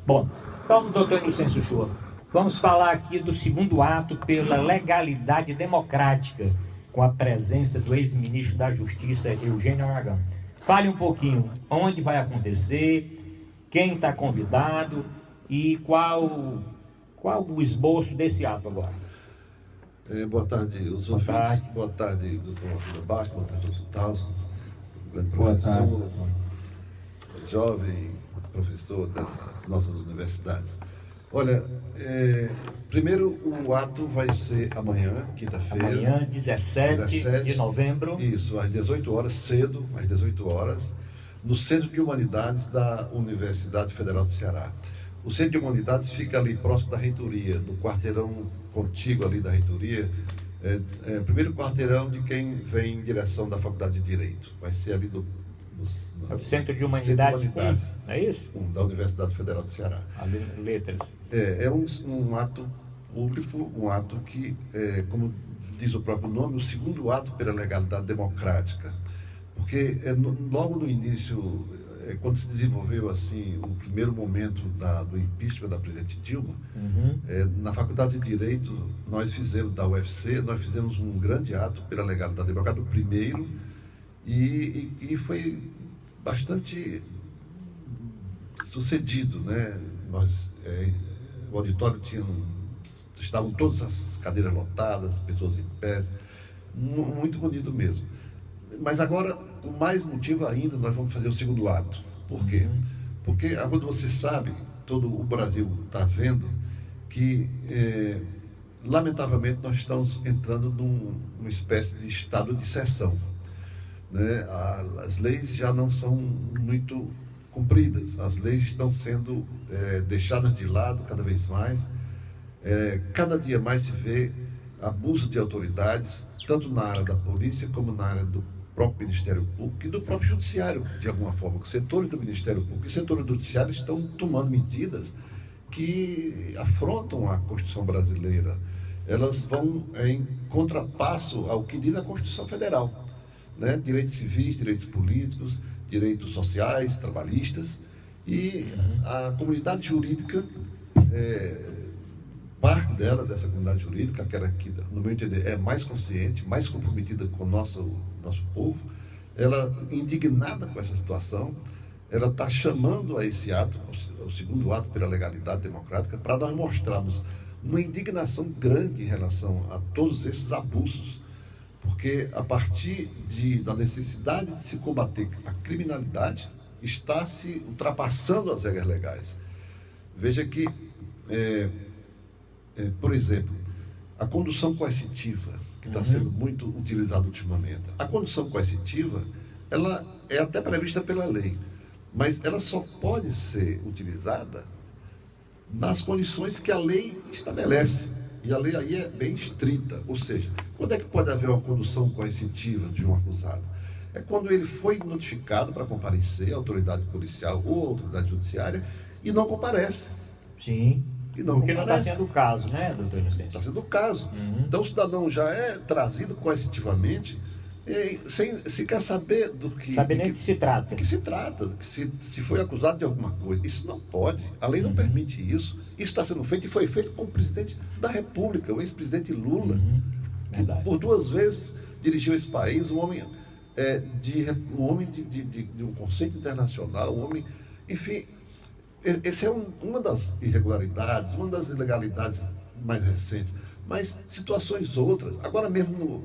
Bom, então, doutor Inocêncio Shoa, vamos falar aqui do segundo ato pela legalidade democrática, com a presença do ex-ministro da Justiça, Eugênio Aragão. Fale um pouquinho onde vai acontecer, quem está convidado e qual o esboço desse ato agora. Boa tarde, os Boa ouvintes. tarde. Boa tarde, doutor Alfredo Bastos. Boa tarde, doutor Tauso, grande Boa professor, jovem professor das nossas universidades. Olha, primeiro o ato vai ser amanhã, quinta-feira. Amanhã, 17 de novembro. Isso, às 18 horas, cedo, às 18 horas, no Centro de Humanidades da Universidade Federal do Ceará. O Centro de Humanidades fica ali próximo da reitoria, do quarteirão contíguo ali da reitoria, primeiro quarteirão de quem vem em direção da Faculdade de Direito. Vai ser ali É o Centro de Humanidades, é isso? Da Universidade Federal do Ceará. Letras. É um ato público, um ato que, como diz o próprio nome, o segundo ato pela legalidade democrática. Porque logo no início, quando se desenvolveu assim o primeiro momento do impeachment da presidente Dilma, na Faculdade de Direito, nós fizemos, da UFC, nós fizemos um grande ato pela legalidade democrática, o primeiro, e foi bastante sucedido, né? O auditório estavam todas as cadeiras lotadas, pessoas em pé, muito bonito mesmo. Mas agora, com mais motivo ainda, nós vamos fazer o segundo ato. Por quê? Porque quando você sabe, todo o Brasil está vendo que, lamentavelmente, nós estamos entrando numa espécie de estado de exceção, né? As leis já não são muito cumpridas, as leis estão sendo deixadas de lado cada vez mais. Cada dia mais se vê abuso de autoridades, tanto na área da polícia como na área do próprio Ministério Público e do próprio Judiciário, de alguma forma. Os setores do Ministério Público e setores do Judiciário estão tomando medidas que afrontam a Constituição brasileira. Elas vão em contrapasso ao que diz a Constituição Federal, né? Direitos civis, direitos políticos, direitos sociais, trabalhistas, e a comunidade jurídica, parte dessa comunidade jurídica, aquela que, no meu entender, é mais consciente, mais comprometida com o nosso povo, ela, indignada com essa situação, ela está chamando a esse ato, ao segundo ato pela legalidade democrática, para nós mostrarmos uma indignação grande em relação a todos esses abusos, porque a partir da necessidade de se combater a criminalidade, está se ultrapassando as regras legais. Veja que, por exemplo, a condução coercitiva, que está sendo muito utilizada ultimamente. A condução coercitiva, ela é até prevista pela lei, mas ela só pode ser utilizada nas condições que a lei estabelece. E a lei aí é bem estrita, ou seja, quando é que pode haver uma condução coercitiva de um acusado? É quando ele foi notificado para comparecer à autoridade policial ou à autoridade judiciária e não comparece. Sim, porque não está comparece. sendo o caso, né, doutor Inocêncio? Está sendo o caso. Então o cidadão já é trazido coercitivamente sem sequer saber do que... Saber nem do que se trata. De que se trata, que se foi acusado de alguma coisa. Isso não pode, a lei não permite isso. Isso está sendo feito e foi feito com o presidente da República, o ex-presidente Lula, que por 2 vezes dirigiu esse país, um homem de um conceito internacional, um homem... Enfim, essa é uma das irregularidades, uma das ilegalidades mais recentes, mas situações outras. Agora mesmo,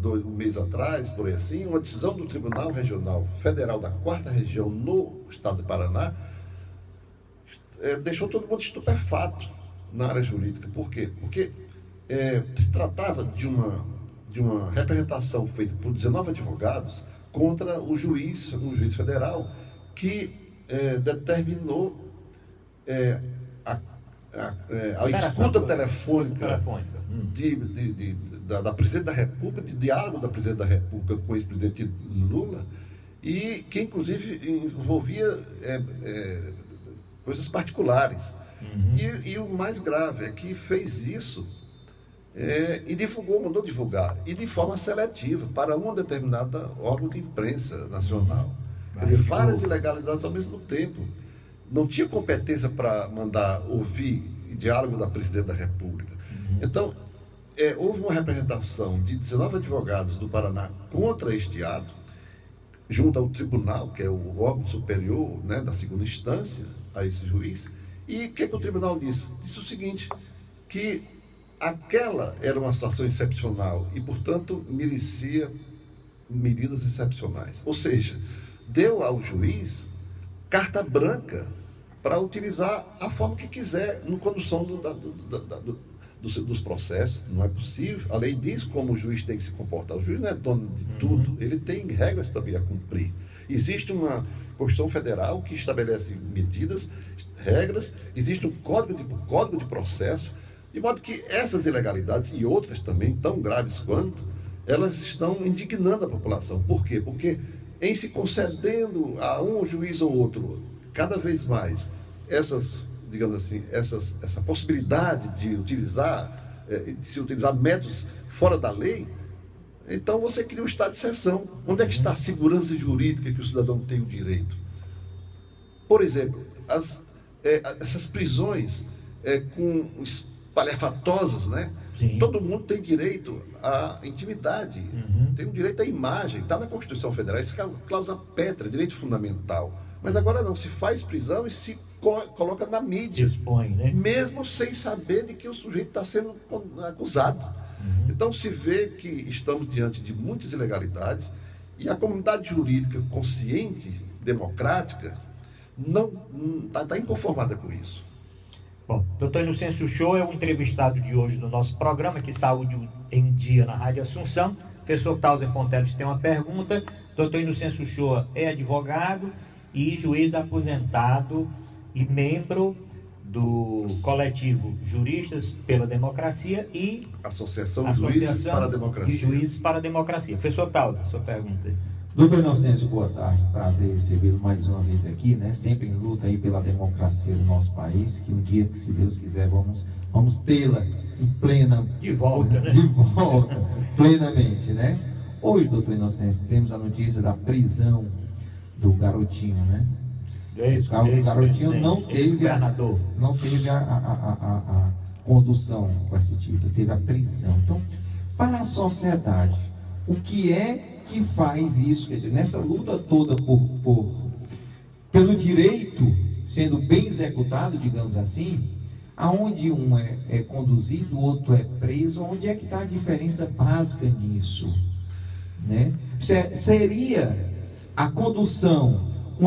um mês atrás, por aí assim, uma decisão do Tribunal Regional Federal da 4ª Região no estado de Paraná deixou todo mundo estupefato na área jurídica. Por quê? Porque se tratava de uma representação feita por 19 advogados contra um juiz federal que determinou a escuta telefônica da Presidente da República, de diálogo da Presidente da República com o ex-presidente Lula, e que inclusive envolvia coisas particulares. E o mais grave é que fez isso e mandou divulgar, e de forma seletiva, para um determinado órgão de imprensa nacional. Quer dizer, várias ilegalidades ao mesmo tempo. não tinha competência para mandar ouvir diálogo da presidente da República. Então, houve uma representação de 19 advogados do Paraná contra este ato, junto ao tribunal, que é o órgão superior, né, da segunda instância, a esse juiz. E o que o tribunal disse? Disse o seguinte, que aquela era uma situação excepcional e, portanto, merecia medidas excepcionais. Ou seja, deu ao juiz carta branca para utilizar a forma que quiser no condução dos processos. Não é possível. A lei diz como o juiz tem que se comportar. O juiz não é dono de tudo. Ele tem regras também a cumprir. Existe uma Constituição Federal que estabelece medidas, regras, existe um código de processo, de modo que essas ilegalidades e outras também, tão graves quanto, elas estão indignando a população. Por quê? Porque em se concedendo a um juiz ou outro, cada vez mais, digamos assim, essa possibilidade de se utilizar métodos fora da lei, então você cria um estado de exceção. Onde é que está a segurança jurídica que o cidadão tem o direito? Por exemplo, essas prisões com espalhafatosas, né? Sim. Todo mundo tem direito à intimidade, tem o direito à imagem, está na Constituição Federal, isso é cláusula pétrea, direito fundamental. Mas agora não, se faz prisão e se coloca na mídia, expõe, né? Mesmo sem saber de que o sujeito está sendo acusado. Então se vê que estamos diante de muitas ilegalidades e a comunidade jurídica consciente, democrática, não está inconformada com isso. Bom, doutor Inocêncio Shoa é o entrevistado de hoje do nosso programa, que Saúde em Dia na Rádio Assunção. Professor Tauser Fonteles tem uma pergunta. Doutor Inocêncio Shoa é advogado e juiz aposentado e membro do coletivo Juristas pela Democracia e Associação Juízes para a Democracia. Juízes para a Democracia. Professor Tauser, sua pergunta. Doutor Inocêncio, boa tarde. Prazer recebê-lo mais uma vez aqui, né? Sempre em luta aí pela democracia do nosso país, que um dia, que se Deus quiser, vamos tê-la em plena... De volta, né? De volta, plenamente, né? Hoje, doutor Inocêncio, temos a notícia da prisão do garotinho, né? O garotinho não teve a condução com esse tipo, teve a prisão. Então, para a sociedade, o que é que faz isso? Quer dizer, nessa luta toda pelo direito sendo bem executado, digamos assim, aonde um é conduzido, o outro é preso, onde é que está a diferença básica nisso? Né? Seria a condução